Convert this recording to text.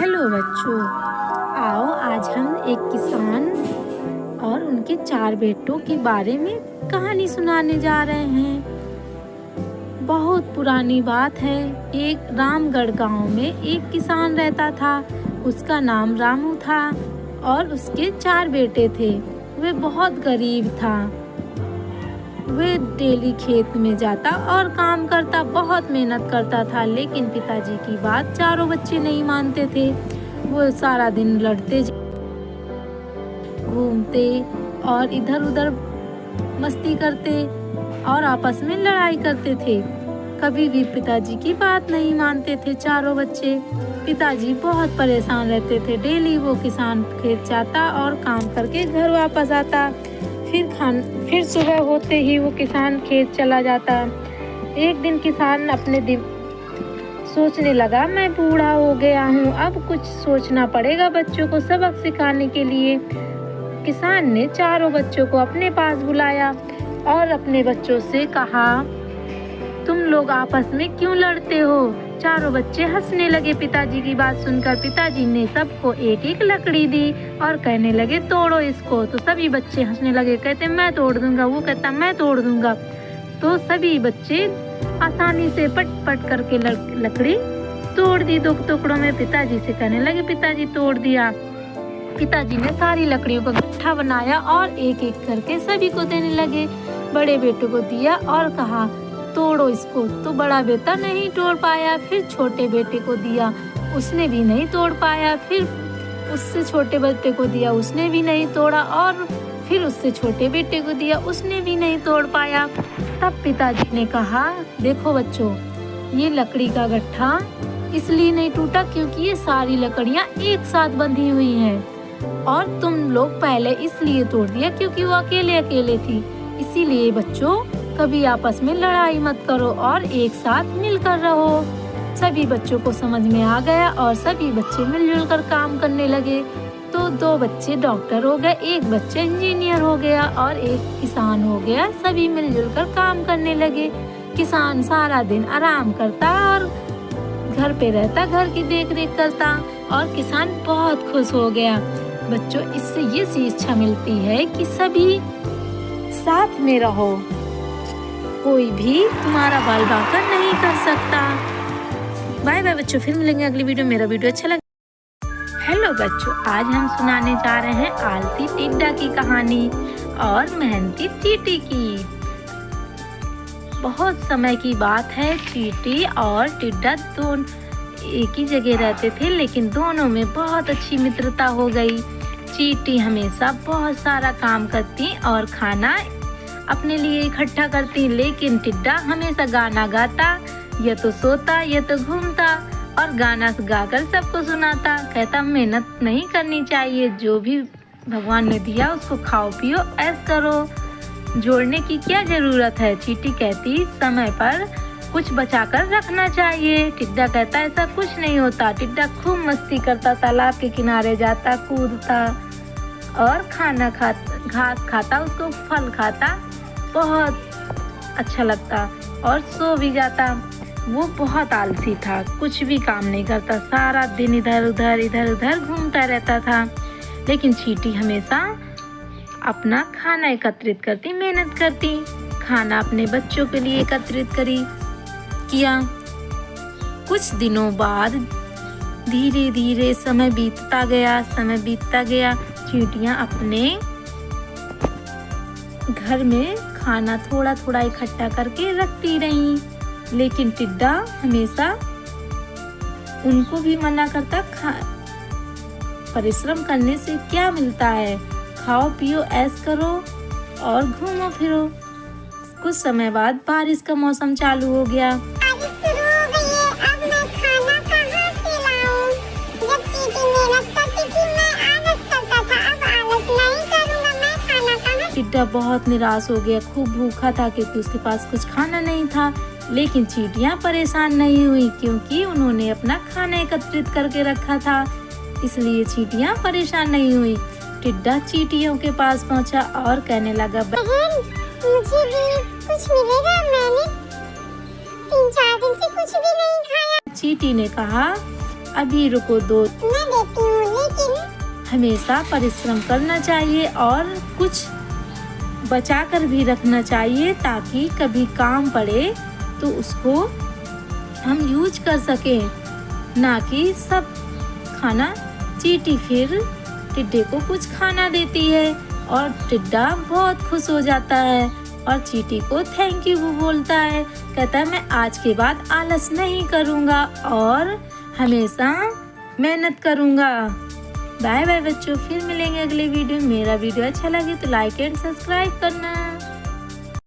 Hello बच्चों, आओ आज हम एक किसान और उनके 4 बेटों के बारे में कहानी सुनाने जा रहे हैं। बहुत पुरानी बात है। एक रामगढ़ गांव में एक किसान रहता था। उसका नाम रामू था और उसके 4 बेटे थे। वे बहुत गरीब था। वे डेली खेत में जाता और काम करता, बहुत मेहनत करता था, लेकिन पिताजी की बात चारों बच्चे नहीं मानते थे। वो सारा दिन लड़ते घूमते और इधर उधर मस्ती करते और आपस में लड़ाई करते थे। कभी भी पिताजी की बात नहीं मानते थे चारों बच्चे। पिताजी बहुत परेशान रहते थे। डेली वो किसान खेत जाता और काम करके घर वापस आता। फिर सुबह होते ही वो किसान खेत चला जाता। एक दिन किसान सोचने लगा, मैं बूढ़ा हो गया हूँ, अब कुछ सोचना पड़ेगा बच्चों को सबक सिखाने के लिए। किसान ने चारों बच्चों को अपने पास बुलाया और अपने बच्चों से कहा, तुम लोग आपस में क्यों लड़ते हो? चारों बच्चे हंसने लगे पिताजी की बात सुनकर। पिताजी ने सबको एक एक लकड़ी दी और कहने लगे, तोड़ो इसको। तो सभी बच्चे हंसने लगे, कहते मैं तोड़ दूंगा, वो कहता मैं तोड़ दूंगा। तो सभी बच्चे आसानी से पट पट करके लकड़ी तोड़ दी 2 टुकड़ों में। पिताजी से कहने लगे, पिताजी तोड़ दिया। पिताजी ने सारी लकड़ियों का गट्ठा बनाया और एक एक करके सभी को देने लगे। बड़े बेटे को दिया और कहा, तोड़ो इसको। तो बड़ा बेटा नहीं तोड़ पाया। फिर छोटे बेटे को दिया, उसने भी नहीं तोड़ पाया। फिर उससे छोटे बेटे को दिया, उसने भी नहीं तोड़ा। और फिर उससे छोटे बेटे को दिया, उसने भी नहीं तोड़ पाया। तब पिताजी ने कहा, देखो बच्चों, ये लकड़ी का गट्ठा इसलिए नहीं टूटा क्योंकि ये सारी लकड़ियाँ एक साथ बंधी हुई हैं और तुम लोग पहले इसलिए तोड़ दिया क्योंकि वो अकेले अकेले थी। इसीलिए बच्चों, कभी आपस में लड़ाई मत करो और एक साथ मिलकर रहो। सभी बच्चों को समझ में आ गया और सभी बच्चे मिलजुल कर काम करने लगे। तो 2 बच्चे डॉक्टर हो गए, 1 बच्चा इंजीनियर हो गया और 1 किसान हो गया। सभी मिलजुल कर काम करने लगे। किसान सारा दिन आराम करता और घर पे रहता, घर की देख रेख करता और किसान बहुत खुश हो गया। बच्चों, इससे ये शिक्षा मिलती है कि सभी साथ में रहो। कोई भी तुम्हारा बाल बांका नहीं कर सकता। बाय बाय बच्चों, फिर मिलेंगे अगली वीडियो। मेरा वीडियो अच्छा लगा। हेलो बच्चों, आज हम सुनाने जा रहे हैं आलसी टिड्डा की कहानी और मेहनती चींटी की। बहुत समय की बात है। चींटी और टिड्डा दोनों एक ही जगह रहते थे, लेकिन दोनों में बहुत अच्छी मित्रता हो गई। चींटी हमेशा बहुत सारा काम करती और खाना अपने लिए इकट्ठा करती, लेकिन टिड्डा हमेशा गाना गाता, या तो सोता या तो घूमता और गाना गाकर सबको सुनाता। कहता मेहनत नहीं करनी चाहिए, जो भी भगवान ने दिया उसको खाओ पियो ऐश करो, जोड़ने की क्या जरूरत है। चींटी कहती समय पर कुछ बचाकर रखना चाहिए। टिड्डा कहता ऐसा कुछ नहीं होता। टिड्डा खूब मस्ती करता, तालाब के किनारे जाता, कूदता और घास खाता, उसको फल खाता, बहुत अच्छा लगता और सो भी जाता। वो बहुत आलसी था, कुछ भी काम नहीं करता, सारा दिन इधर उधर घूमता रहता था। लेकिन चींटी हमेशा अपना खाना एकत्रित करती, मेहनत करती, खाना अपने बच्चों के लिए एकत्रित किया। कुछ दिनों बाद धीरे धीरे समय बीतता गया। चींटियां अपने घर में खाना थोड़ा थोड़ा इकट्ठा करके रखती रहीं, लेकिन टिड्डा हमेशा उनको भी मना करता। परिश्रम करने से क्या मिलता है, खाओ पियो ऐश करो और घूमो फिरो। कुछ समय बाद बारिश का मौसम चालू हो गया। टिड्डा बहुत निराश हो गया, खूब भूखा था क्योंकि उसके पास कुछ खाना नहीं था। लेकिन चींटियां परेशान नहीं हुई क्योंकि उन्होंने अपना खाना एकत्रित करके रखा था, इसलिए चींटियां परेशान नहीं हुई। टिड्डा चींटियों के पास पहुंचा और कहने लगा, बहन मुझे भी कुछ मिलेगा, मैंने 3-4 दिन से कुछ भी नहीं खाया। चींटी ने कहा, अभी रुको दो। मैं देती हूँ, लेकिन हमेशा परिश्रम करना चाहिए और कुछ बचा कर भी रखना चाहिए ताकि कभी काम पड़े तो उसको हम यूज कर सकें, ना कि सब खाना चींटी फिर टिड्डे को कुछ खाना देती है और टिड्डा बहुत खुश हो जाता है और चींटी को थैंक यू बोलता है, कहता है मैं आज के बाद आलस नहीं करूँगा और हमेशा मेहनत करूँगा। बाय बाय बच्चों, फिर मिलेंगे अगले वीडियो में। मेरा वीडियो अच्छा लगे तो लाइक एंड सब्सक्राइब करना।